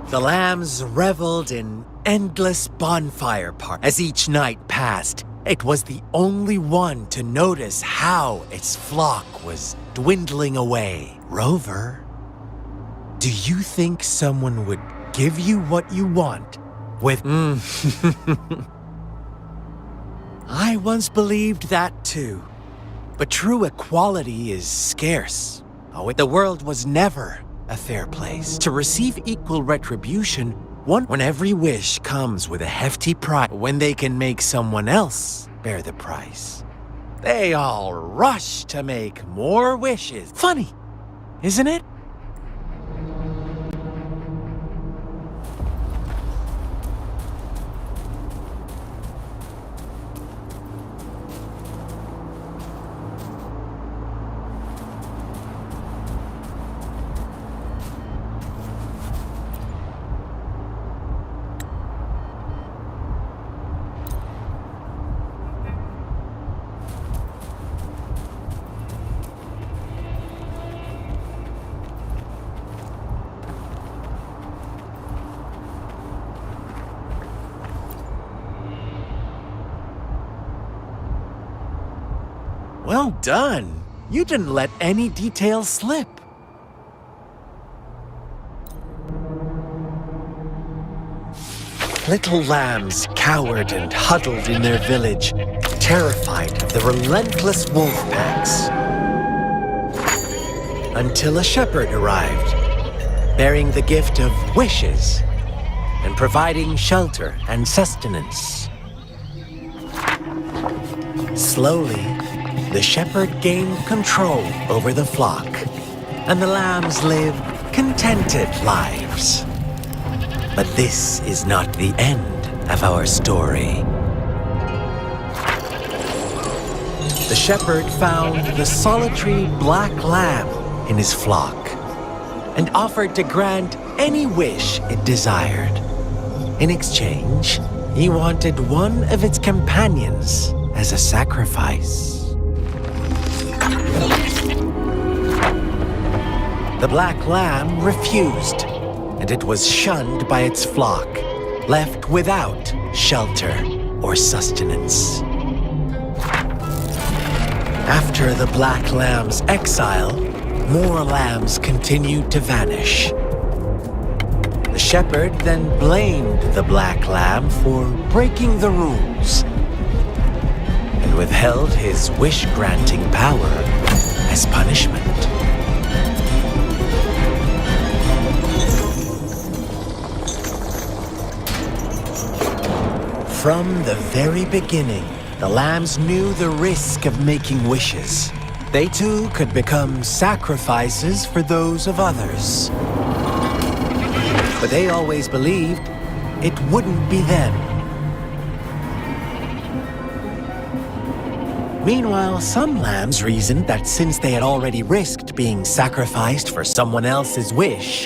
The lambs reveled in endless bonfire parties. As each night passed, it was the only one to notice how its flock was dwindling away. Rover, do you think someone would give you what you want with... I once believed that too. But true equality is scarce. Oh, the world was never a fair place. To receive equal retribution, when every wish comes with a hefty price, when they can make someone else bear the price, they all rush to make more wishes. Funny, isn't it? Well done. You didn't let any details slip. Little lambs cowered and huddled in their village, terrified of the relentless wolf packs. Until a shepherd arrived, bearing the gift of wishes and providing shelter and sustenance. Slowly, the shepherd gained control over the flock, and the lambs lived contented lives. But this is not the end of our story. The shepherd found the solitary black lamb in his flock and offered to grant any wish it desired. In exchange, he wanted one of its companions as a sacrifice. The black lamb refused, and it was shunned by its flock, left without shelter or sustenance. After the black lamb's exile, more lambs continued to vanish. The shepherd then blamed the black lamb for breaking the rules and withheld his wish-granting power as punishment. From the very beginning, the lambs knew the risk of making wishes. They too could become sacrifices for those of others. But they always believed it wouldn't be them. Meanwhile, some lambs reasoned that since they had already risked being sacrificed for someone else's wish,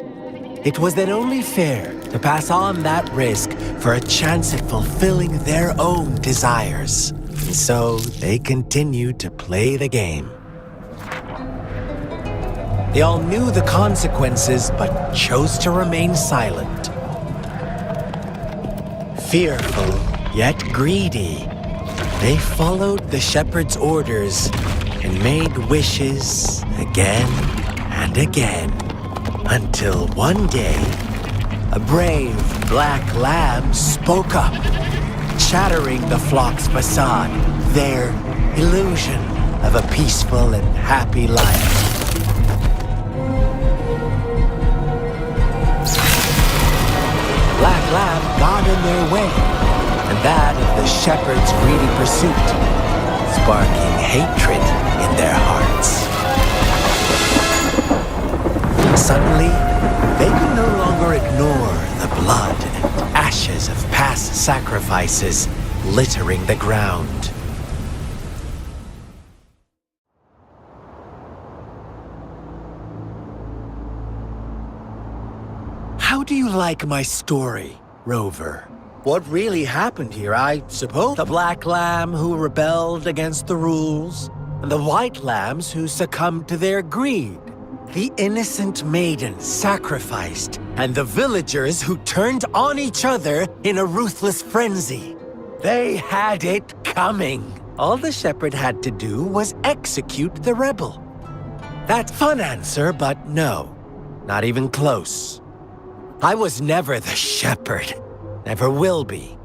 it was then only fair to pass on that risk for a chance at fulfilling their own desires. And so they continued to play the game. They all knew the consequences, but chose to remain silent. Fearful, yet greedy, they followed the shepherd's orders and made wishes again and again, until one day, a brave black lamb spoke up, shattering the flock's facade, their illusion of a peaceful and happy life. Black lamb got in their way, and that of the shepherd's greedy pursuit, sparking hatred in their hearts. Suddenly, they could no longer ignore the blood and ashes of past sacrifices littering the ground. How do you like my story, Rover? What really happened here, I suppose? The black lamb who rebelled against the rules, and the white lambs who succumbed to their greed. The innocent maiden sacrificed, and the villagers who turned on each other in a ruthless frenzy. They had it coming. All the shepherd had to do was execute the rebel. That's a fun answer, but no, not even close. I was never the shepherd. Never will be.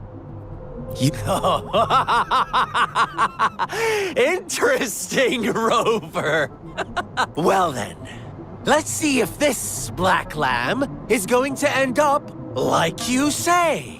You... Interesting, Rover. Well then, let's see if this black lamb is going to end up like you say.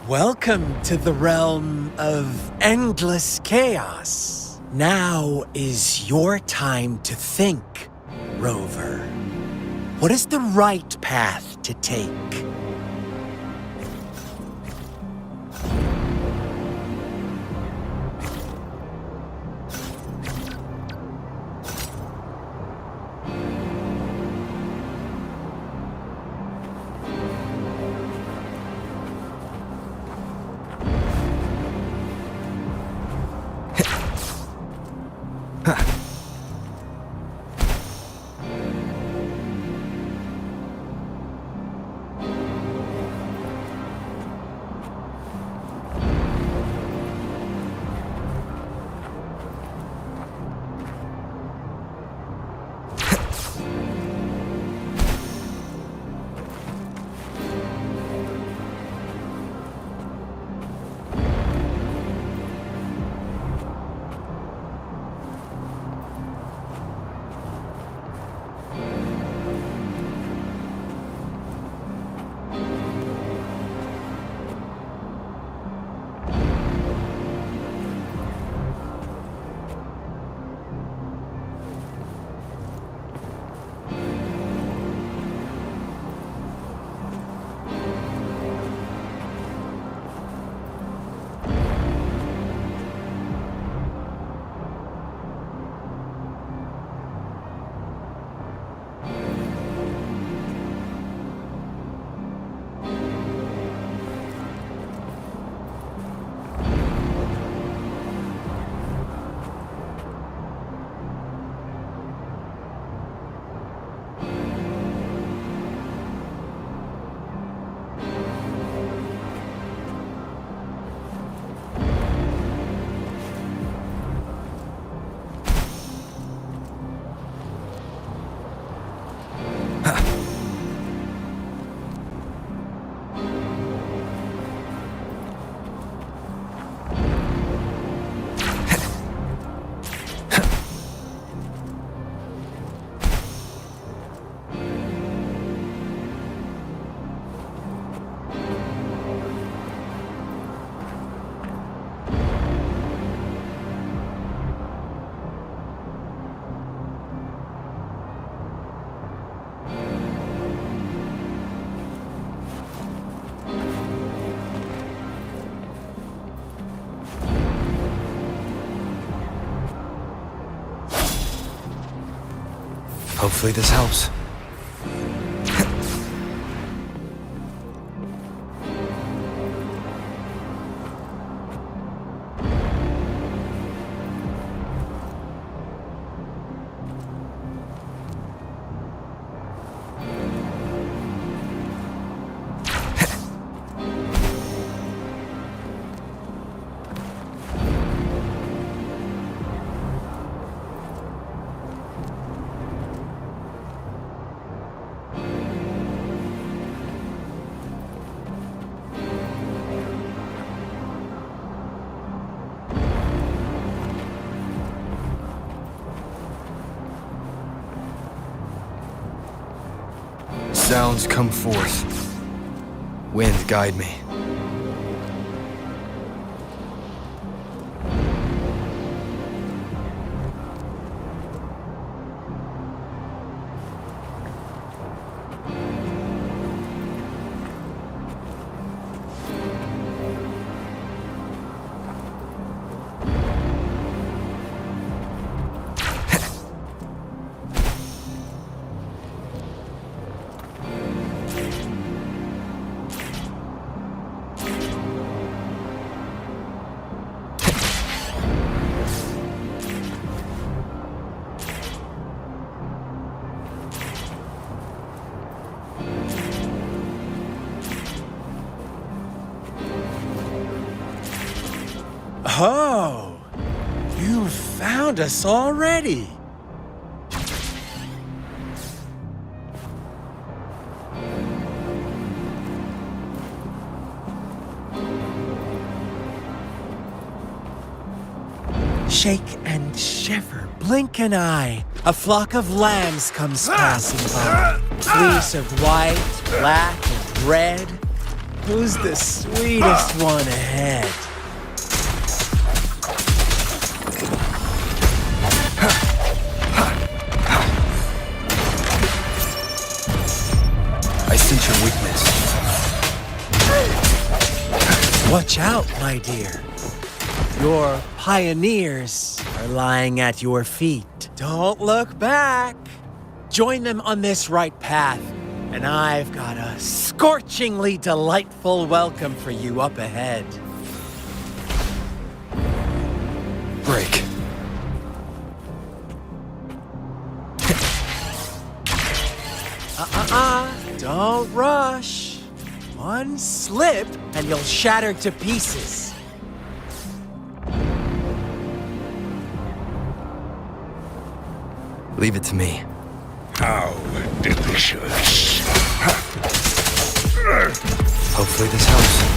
Welcome to the realm of endless chaos. Now is your time to think, Rover. What is the right path to take? Hopefully this helps. Sounds come forth. Wind guide me. Oh, you found us already. Shake and shiver, blink an eye. A flock of lambs comes passing by. Fleece of white, black, and red. Who's the sweetest one ahead? I sense your weakness. Watch out, my dear. Your pioneers are lying at your feet. Don't look back. Join them on this right path, and I've got a scorchingly delightful welcome for you up ahead. Break. Don't rush. One slip, and you'll shatter to pieces. Leave it to me. How delicious. Hopefully this helps.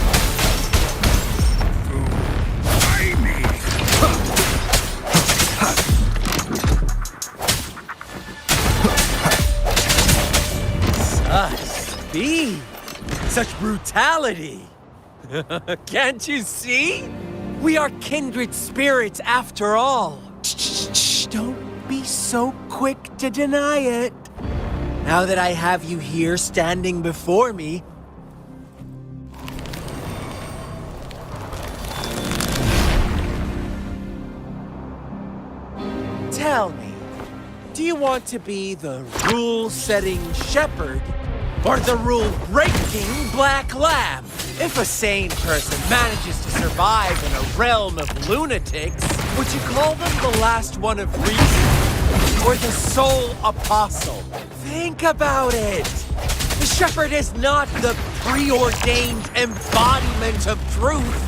Speed! Such brutality! Can't you see? We are kindred spirits after all. Shh, don't be so quick to deny it. Now that I have you here standing before me, tell me, do you want to be the rule-setting shepherd or the rule-breaking black lamb? If a sane person manages to survive in a realm of lunatics, would you call them the last one of reason or the sole apostle? Think about it. The shepherd is not the preordained embodiment of truth.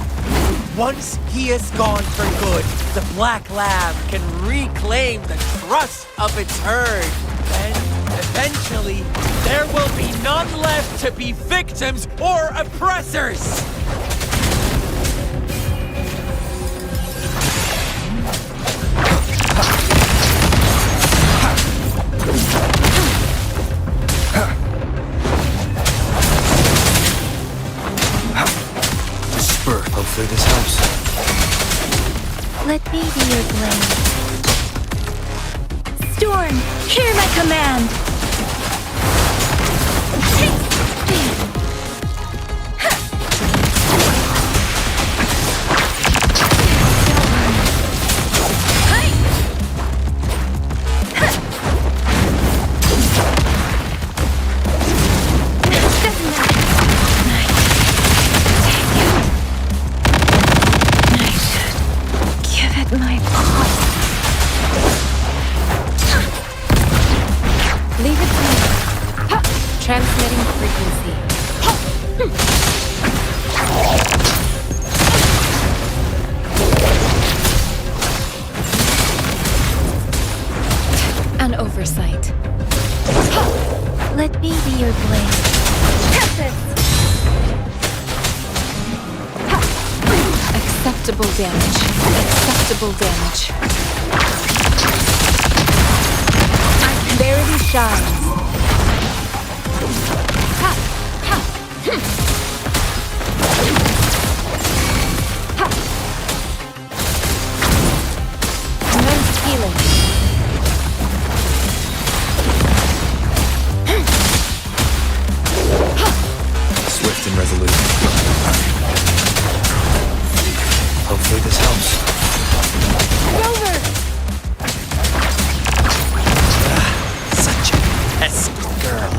Once he is gone for good, the black lamb can reclaim the trust of its herd. Then, eventually, there will be none left to be victims or oppressors. Hopefully this helps. Let me be your blade. Storm, hear my command! My paw. Leave it to me. Transmitting frequency. An oversight. Let me be your blade. Acceptable damage. Acceptable damage. There it shines. Immense healing. Swift and resolute. Hopefully this helps. Rover! Such a pesky girl.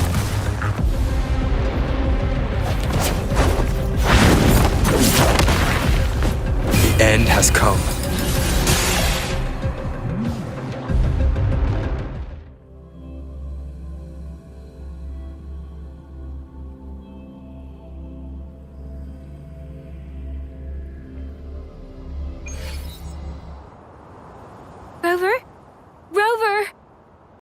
The end has come.